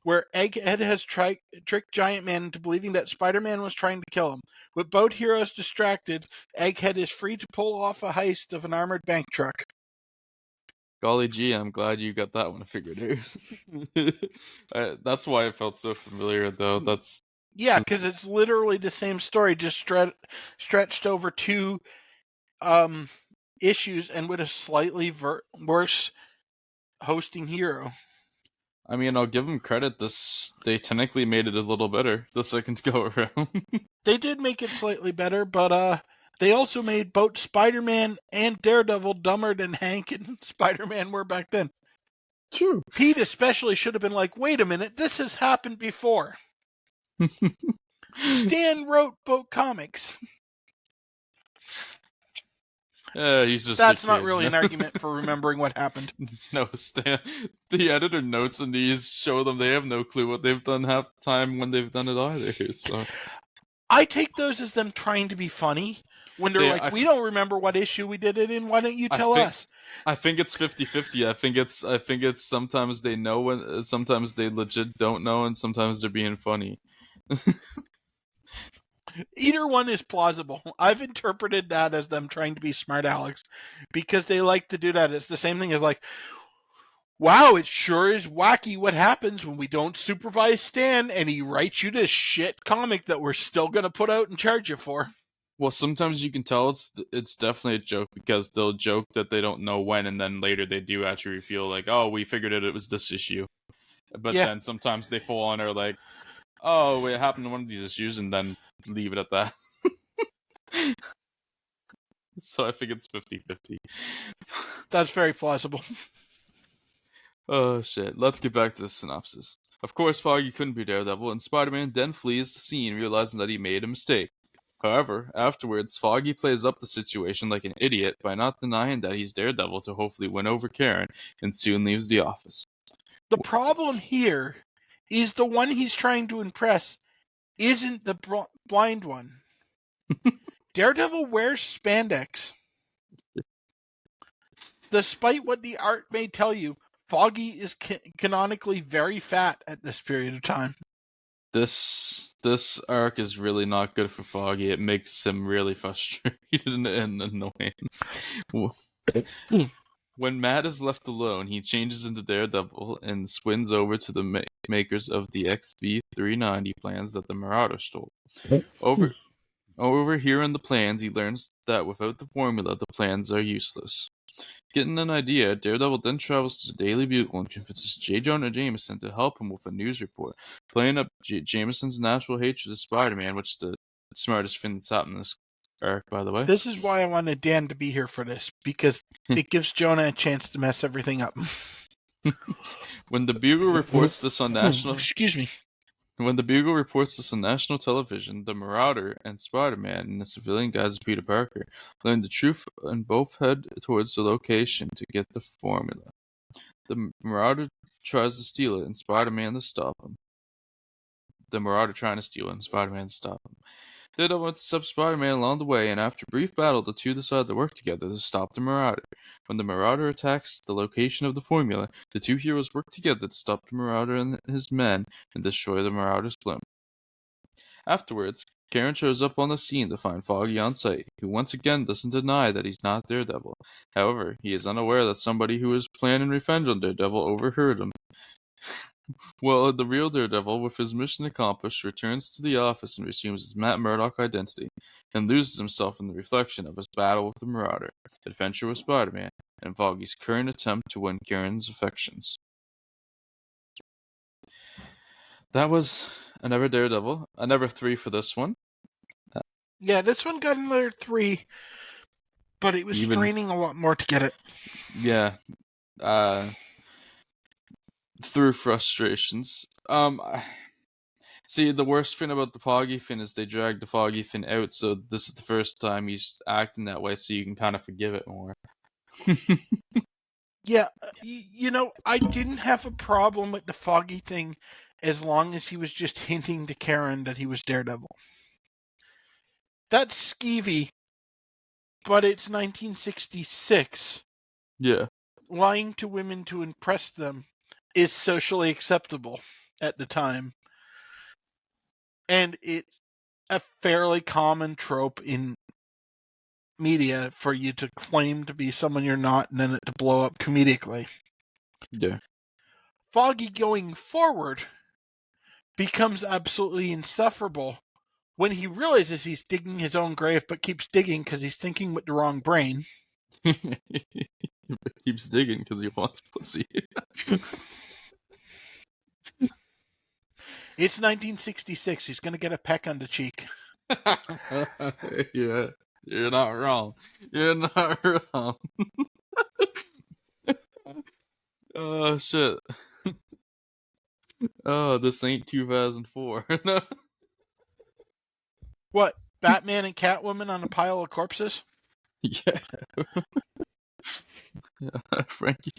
where Egghead has tricked Giant Man into believing that Spider-Man was trying to kill him. With both heroes distracted, Egghead is free to pull off a heist of an armored bank truck. Golly gee, I'm glad you got that one figured out. That's why it felt so familiar, though. Yeah, because it's literally the same story, just stretched over 2 issues and with a slightly worse hosting hero. I mean, I'll give them credit. They technically made it a little better the second go around. They did make it slightly better, but they also made both Spider-Man and Daredevil dumber than Hank and Spider-Man were back then. True. Pete especially should have been like, wait a minute, this has happened before. Stan wrote both comics. He's just That's not really an argument for remembering what happened. No, Stan. The editor notes in these show them they have no clue what they've done half the time when they've done it either. So I take those as them trying to be funny. When they're like, we don't remember what issue we did it in, why don't you tell us? I think it's 50-50. I think it's sometimes they know when, sometimes they legit don't know, and sometimes they're being funny. Either one is plausible. I've interpreted that as them trying to be smart Alex, because they like to do that. It's the same thing as like, wow, it sure is wacky what happens when we don't supervise Stan and he writes you this shit comic that we're still going to put out and charge you for. Well, sometimes you can tell it's definitely a joke, because they'll joke that they don't know when, and then later they do actually feel like, oh, we figured it was this issue. But then sometimes they fall on, or like, oh, it happened in one of these issues, and then leave it at that. So I think it's 50-50. That's very plausible. Oh shit, let's get back to the synopsis. Of course, Foggy couldn't be Daredevil, and Spider-Man then flees the scene, realizing that he made a mistake. However, afterwards, Foggy plays up the situation like an idiot by not denying that he's Daredevil to hopefully win over Karen, and soon leaves the office. The problem here is the one he's trying to impress isn't the blind one. Daredevil wears spandex. Despite what the art may tell you, Foggy is canonically very fat at this period of time. This arc is really not good for Foggy. It makes him really frustrated and annoying. When Matt is left alone, he changes into Daredevil and swings over to the makers of the XV390 plans that the Marauder stole. Overhearing the plans, he learns that without the formula, the plans are useless. Getting an idea, Daredevil then travels to the Daily Bugle and convinces J. Jonah Jameson to help him with a news report, playing up Jameson's natural hatred of Spider-Man, which is the smartest thing that's happened in this arc, by the way. This is why I wanted Dan to be here for this, because it gives Jonah a chance to mess everything up. When the Bugle reports this on national... Excuse me. When the Bugle reports this on national television, the Marauder and Spider-Man, in the civilian guise of Peter Parker, learn the truth and both head towards the location to get the formula. The Marauder tries to steal it and Spider-Man to stop him. Daredevil intercepts Spider-Man along the way, and after a brief battle, the two decide to work together to stop the Marauder. When the Marauder attacks the location of the formula, the two heroes work together to stop the Marauder and his men and destroy the Marauder's blimp. Afterwards, Karen shows up on the scene to find Foggy on site, who once again doesn't deny that he's not Daredevil. However, he is unaware that somebody who was planning revenge on Daredevil overheard him. Well, the real Daredevil, with his mission accomplished, returns to the office and resumes his Matt Murdock identity, and loses himself in the reflection of his battle with the Marauder, adventure with Spider-Man, and Foggy's current attempt to win Karen's affections. That was another Daredevil, another 3 for this one. Yeah, this one got another 3, but it was straining a lot more to get it. Yeah. Through frustrations. See, the worst thing about the Foggy thing is they dragged the Foggy thing out, so this is the first time he's acting that way, so you can kind of forgive it more. Yeah, I didn't have a problem with the Foggy thing as long as he was just hinting to Karen that he was Daredevil. That's skeevy, but it's 1966. Yeah. Lying to women to impress them is socially acceptable at the time. And it's a fairly common trope in media for you to claim to be someone you're not and then it to blow up comedically. Yeah. Foggy going forward becomes absolutely insufferable when he realizes he's digging his own grave but keeps digging because he's thinking with the wrong brain. Keeps digging because he wants pussy. It's 1966. He's going to get a peck on the cheek. Yeah, you're not wrong. You're not wrong. Oh, shit. Oh, this ain't 2004. No. What? Batman and Catwoman on a pile of corpses? Yeah. Yeah, Frankie.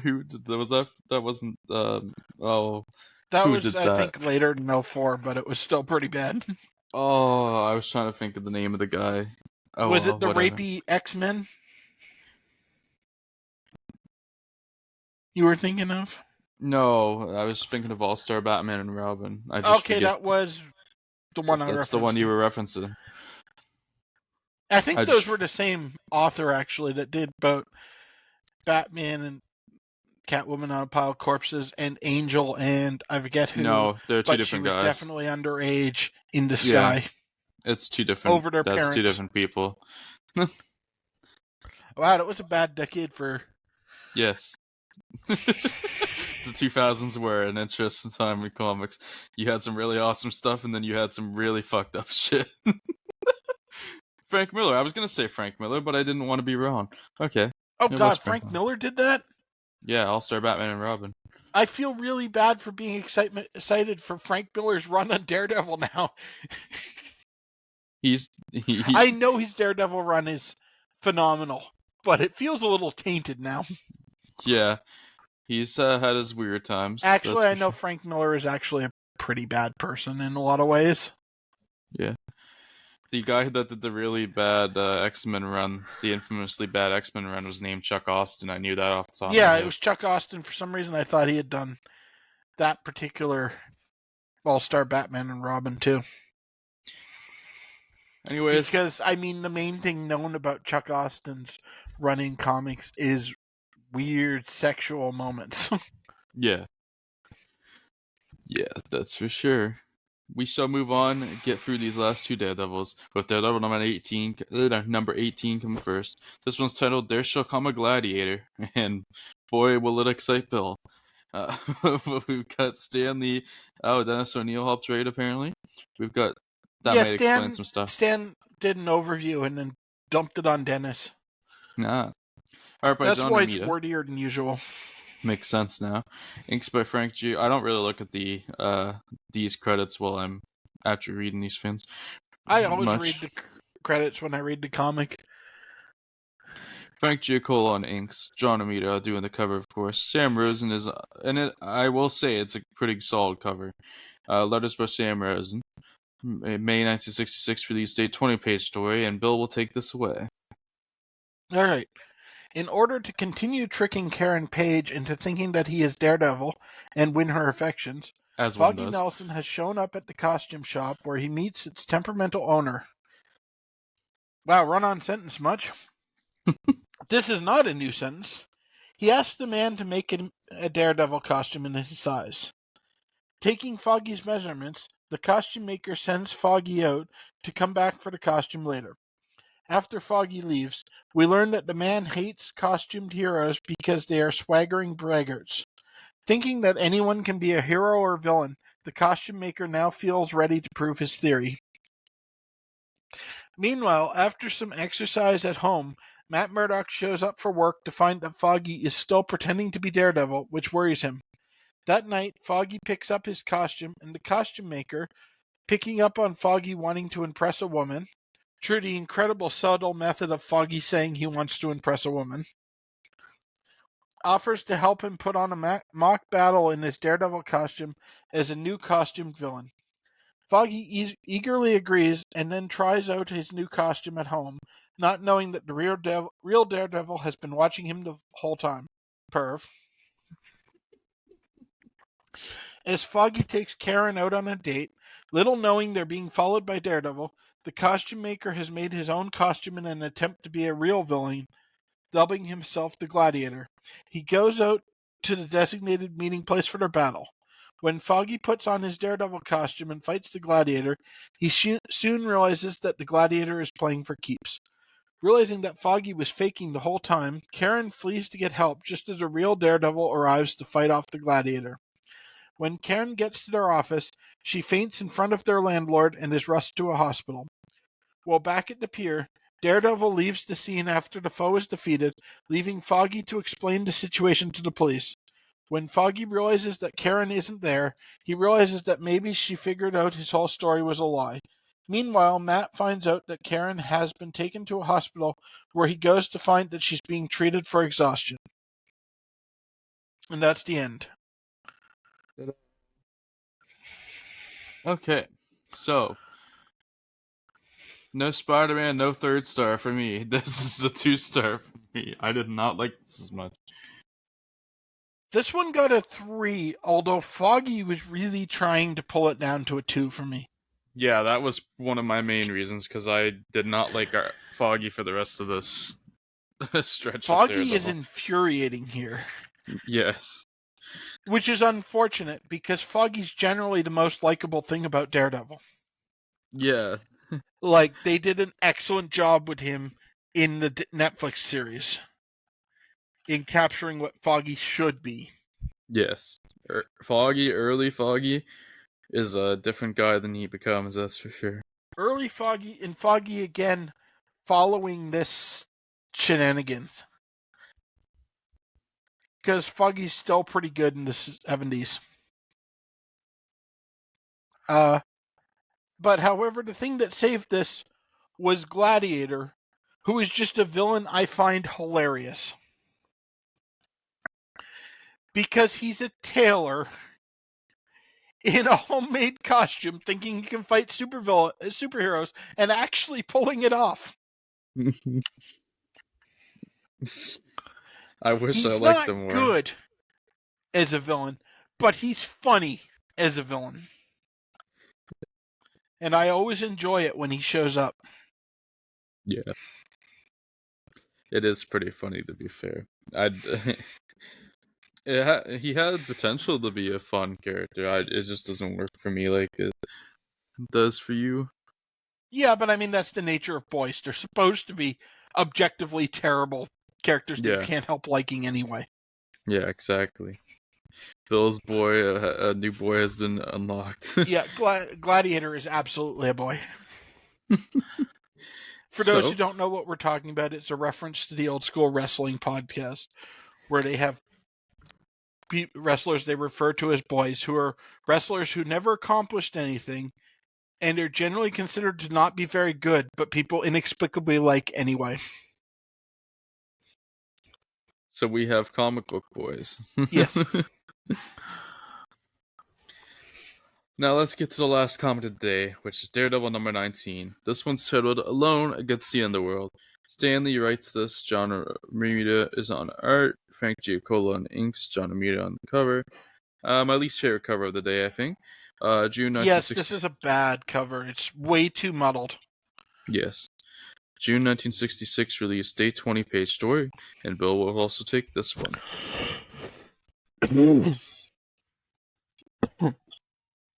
Who did that? Was that? That wasn't. Oh. That was, I think, later than 2004, but it was still pretty bad. Oh, I was trying to think of the name of the guy. Oh, was it the whatever. rapey X-Men you were thinking of? No, I was thinking of All-Star Batman and Robin. Okay, that was the one I referenced. That's the one you were referencing. I think those were the same author, actually, that did both Batman and Catwoman on a pile of corpses and Angel and I forget who. No, they're two different guys. But she was definitely underage in the sky. Yeah, it's two different. Over their parents. That's two different people. Wow, that was a bad decade for... Yes. The 2000s were an interesting time in comics. You had some really awesome stuff, and then you had some really fucked up shit. Frank Miller. I was going to say Frank Miller, but I didn't want to be wrong. Okay. Oh, God, Frank Miller did that? Yeah, All-Star Batman and Robin. I feel really bad for being excited for Frank Miller's run on Daredevil now. I know his Daredevil run is phenomenal, but it feels a little tainted now. Yeah, he's had his weird times. Actually, I know Frank Miller is actually a pretty bad person in a lot of ways. Yeah. The guy that did the really bad X-Men run, the infamously bad X-Men run, was named Chuck Austin. I knew that off the top of my head. It was Chuck Austin. For some reason, I thought he had done that particular All-Star Batman and Robin too. Anyways, because I mean, the main thing known about Chuck Austin's running comics is weird sexual moments. yeah, that's for sure. We shall move on and get through these last two Daredevils, with Daredevil number 18 coming first. This one's titled There Shall Come a Gladiator, and boy will it excite Bill. We've got Stan Lee. Oh, Dennis O'Neil helped write, apparently. We've got... That might explain some stuff. Stan did an overview and then dumped it on Dennis. Nah. Art by That's John why Romita. It's wordier than usual. Makes sense now. Inks by Frank G. I don't really look at these credits while I'm actually reading these things. I always read the credits when I read the comic. Frank Giacola on inks. John Romita doing the cover, of course. Sam Rosen is in it. I will say it's a pretty solid cover. Letters by Sam Rosen. May 1966 release date, 20-page story, and Bill will take this away. All right. In order to continue tricking Karen Page into thinking that he is Daredevil and win her affections, Foggy Nelson has shown up at the costume shop where he meets its temperamental owner. Wow, run-on sentence much? This is not a new sentence. He asks the man to make a Daredevil costume in his size. Taking Foggy's measurements, the costume maker sends Foggy out to come back for the costume later. After Foggy leaves, we learn that the man hates costumed heroes because they are swaggering braggarts. Thinking that anyone can be a hero or villain, the costume maker now feels ready to prove his theory. Meanwhile, after some exercise at home, Matt Murdock shows up for work to find that Foggy is still pretending to be Daredevil, which worries him. That night, Foggy picks up his costume, and the costume maker, picking up on Foggy wanting to impress a woman, through the incredible subtle method of Foggy saying he wants to impress a woman, offers to help him put on a mock battle in his Daredevil costume as a new costumed villain. Foggy eagerly agrees and then tries out his new costume at home, not knowing that the real Daredevil has been watching him the whole time. Perv. As Foggy takes Karen out on a date, little knowing they're being followed by Daredevil, the costume maker has made his own costume in an attempt to be a real villain, dubbing himself the Gladiator. He goes out to the designated meeting place for their battle. When Foggy puts on his Daredevil costume and fights the Gladiator, he soon realizes that the Gladiator is playing for keeps. Realizing that Foggy was faking the whole time, Karen flees to get help just as a real Daredevil arrives to fight off the Gladiator. When Karen gets to their office, she faints in front of their landlord and is rushed to a hospital. While back at the pier, Daredevil leaves the scene after the foe is defeated, leaving Foggy to explain the situation to the police. When Foggy realizes that Karen isn't there, he realizes that maybe she figured out his whole story was a lie. Meanwhile, Matt finds out that Karen has been taken to a hospital where he goes to find that she's being treated for exhaustion. And that's the end. Okay, so no Spider-Man, no third star for me. This is a 2-star for me. I did not like this as much. This one got a 3, although Foggy was really trying to pull it down to a 2 for me. Yeah, that was one of my main reasons, because I did not like Foggy for the rest of this stretch. Foggy is infuriating here. Yes. Which is unfortunate, because Foggy's generally the most likable thing about Daredevil. Yeah. Like, they did an excellent job with him in the Netflix series in capturing what Foggy should be. Yes. Early Foggy is a different guy than he becomes, that's for sure. Early Foggy, and Foggy again following this shenanigans. because Foggy's still pretty good in the 70s. But however, the thing that saved this was Gladiator, who is just a villain I find hilarious. Because he's a tailor in a homemade costume thinking he can fight superheroes and actually pulling it off. I wish I He's liked them not more. good as a villain, but he's funny as a villain. And I always enjoy it when he shows up. Yeah. It is pretty funny, to be fair. He had potential to be a fun character. It just doesn't work for me like it does for you. Yeah, but I mean, that's the nature of boys. They're supposed to be objectively terrible characters that you can't help liking anyway. Yeah, exactly. Bill's boy, a new boy has been unlocked. Yeah, Gladiator is absolutely a boy. For those who don't know what we're talking about, it's a reference to the old school wrestling podcast where they have wrestlers they refer to as boys who are wrestlers who never accomplished anything and are generally considered to not be very good, but people inexplicably like anyway. So we have comic book boys. Yes. Now let's get to the last comic of the day, which is Daredevil number 19. This one's titled Alone Against the Underworld. Stanley writes this, John Romita is on art, Frank Giacola on inks, John Romita on the cover. My least favorite cover of the day, I think. June 1960. Yes, this is a bad cover. It's way too muddled. Yes. June 1966 release, day 20 page story, and Bill will also take this one.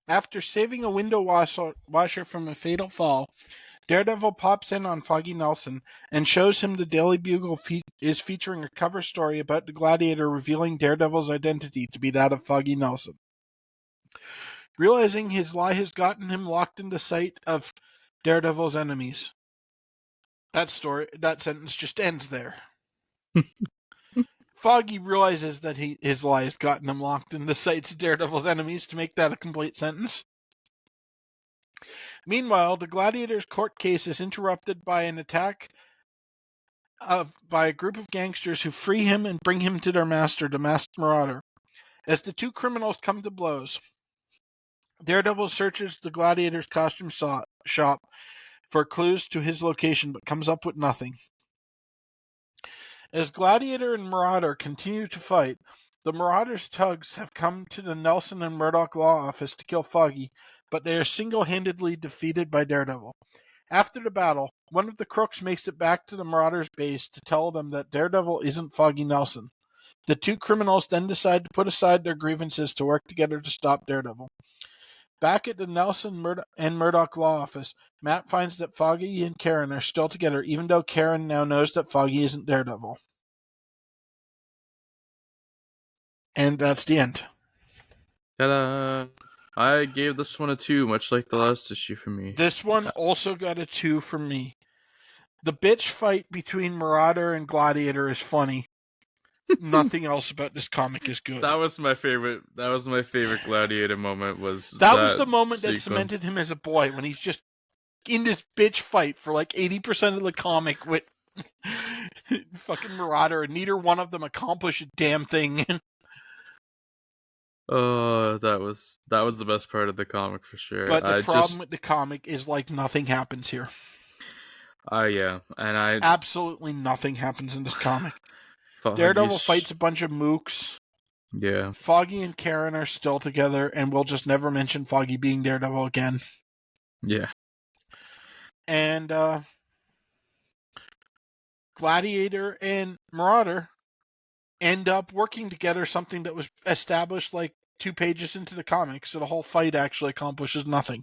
After saving a window washer from a fatal fall, Daredevil pops in on Foggy Nelson and shows him the Daily Bugle is featuring a cover story about the Gladiator revealing Daredevil's identity to be that of Foggy Nelson. Realizing his lie has gotten him locked into sight of Daredevil's enemies. That sentence just ends there. Foggy realizes that his lie has gotten him locked in the sights of Daredevil's enemies to make that a complete sentence. Meanwhile, the Gladiator's court case is interrupted by an attack by a group of gangsters who free him and bring him to their master, the Masked Marauder. As the two criminals come to blows, Daredevil searches the Gladiator's costume shop for clues to his location, but comes up with nothing. As Gladiator and Marauder continue to fight, the Marauder's thugs have come to the Nelson and Murdoch law office to kill Foggy, but they are single-handedly defeated by Daredevil. After the battle, one of the crooks makes it back to the Marauders' base to tell them that Daredevil isn't Foggy Nelson. The two criminals then decide to put aside their grievances to work together to stop Daredevil. Back at the Nelson and Murdoch law office, Matt finds that Foggy and Karen are still together, even though Karen now knows that Foggy isn't Daredevil. And that's the end. Ta-da! I gave this one a 2, much like the last issue for me. This one also got a 2 from me. The bitch fight between Marauder and Gladiator is funny. Nothing else about this comic is good. That was my favorite Gladiator moment. That was the moment that cemented him as a boy, when he's just in this bitch fight for like 80% of the comic with fucking Marauder, and neither one of them accomplish a damn thing. Oh, that was the best part of the comic for sure. But the problem with the comic is like nothing happens here. Yeah, and absolutely nothing happens in this comic. Daredevil fights a bunch of mooks. Yeah. Foggy and Karen are still together, and we'll just never mention Foggy being Daredevil again. Yeah. And Gladiator and Marauder end up working together, something that was established like 2 pages into the comic, so the whole fight actually accomplishes nothing.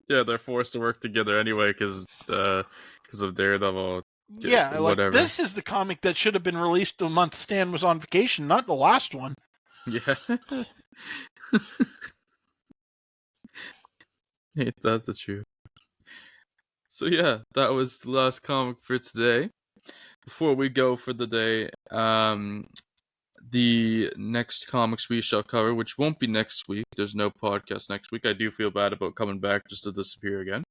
Yeah, they're forced to work together anyway because of Daredevil. Yeah, whatever. Like this is the comic that should have been released the month Stan was on vacation, not the last one. Yeah. Ain't that the truth? So yeah, that was the last comic for today. before we go for the day, the next comics we shall cover, which won't be next week. There's no podcast next week. I do feel bad about coming back just to disappear again.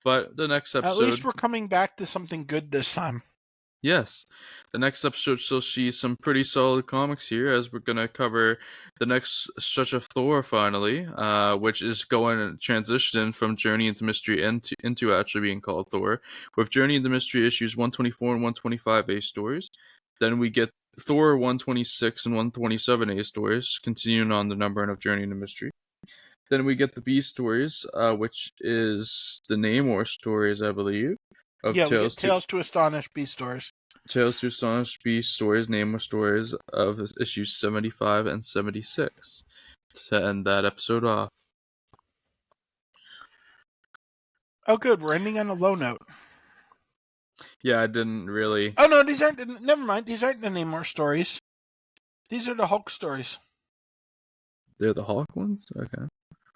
But the next At least episode, we're coming back to something good this time. yes, the next episode shall see some pretty solid comics here, as we're gonna cover the next stretch of Thor finally, which is going to transition from Journey into Mystery into actually being called Thor, with Journey into Mystery issues 124 and 125 A stories. Then we get Thor 126 and 127 A stories, continuing on the numbering of Journey into Mystery. Then we get the B stories, which is the Namor stories, I believe, of Yeah, we get Tales to Astonish B stories. Tales to Astonish B stories, Namor stories of issues 75 and 76 to end that episode off. Oh, good. We're ending on a low note. Yeah, I didn't really. Oh no, these aren't. Never mind. These aren't the Namor stories. These are the Hulk stories. They're the Hawk ones? Okay.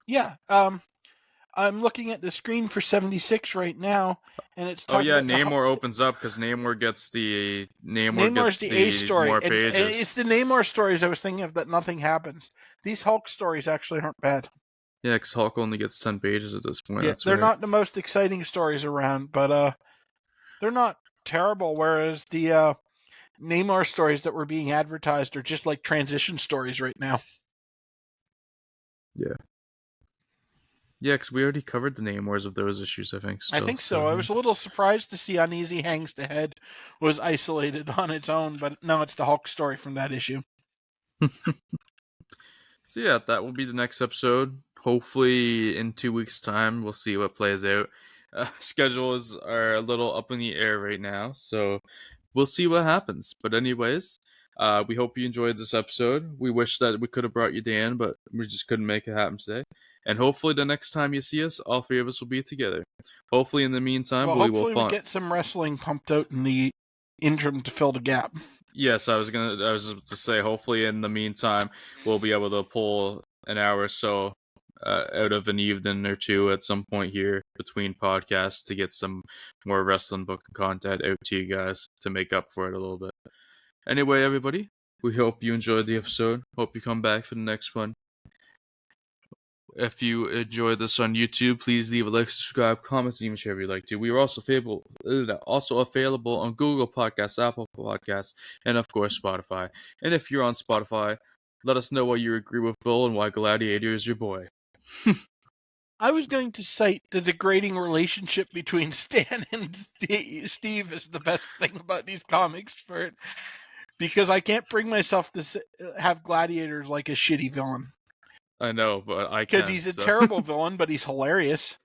Yeah. I'm looking at the screen for 76 right now, and it's talking about Namor opens up because Namor gets the Namor's the A story. more And pages. it's the Namor stories I was thinking of that nothing happens. These Hulk stories actually aren't bad. Yeah, because Hulk only gets 10 pages at this point. Yeah, That's they're right. not the most exciting stories around, but they're not terrible. Whereas the Namor stories that were being advertised are just like transition stories right now. Yeah. Yeah, because we already covered the Namors of those issues, I think. I think so. I was a little surprised to see Uneasy Hangs the Head was isolated on its own, but no, it's the Hulk story from that issue. So yeah, that will be the next episode. Hopefully in 2 weeks' time, we'll see what plays out. Schedules are a little up in the air right now, so we'll see what happens. But anyways, we hope you enjoyed this episode. We wish that we could have brought you Dan, but we just couldn't make it happen today. And hopefully the next time you see us, all three of us will be together. Hopefully in the meantime, Well, we will hopefully we get some wrestling pumped out in the interim to fill the gap. Yes, I was just to say, hopefully in the meantime, we'll be able to pull an hour or so out of an evening or two at some point here between podcasts to get some more wrestling book content out to you guys to make up for it a little bit. Anyway, everybody, we hope you enjoyed the episode. Hope you come back for the next one. If you enjoyed this on YouTube, please leave a like, subscribe, comment, and even share if you'd like to. We are also available on Google Podcasts, Apple Podcasts, and of course Spotify. And if you're on Spotify, let us know why you agree with Bill and why Gladiator is your boy. I was going to cite the degrading relationship between Stan and Steve as the best thing about these comics for it, because I can't bring myself to have Gladiator like a shitty villain. I know, but I can't. Because he's a terrible villain, but he's hilarious.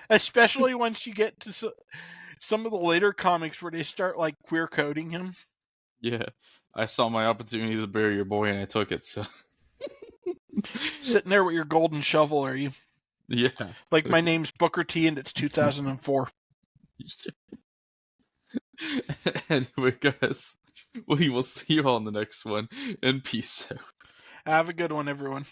Especially once you get to some of the later comics where they start like queer coding him. Yeah, I saw my opportunity to bury your boy and I took it. So sitting there with your golden shovel, are you? Yeah. Like my name's Booker T and it's 2004. Anyway, guys, we will see you all in the next one, and peace out. Have a good one, everyone.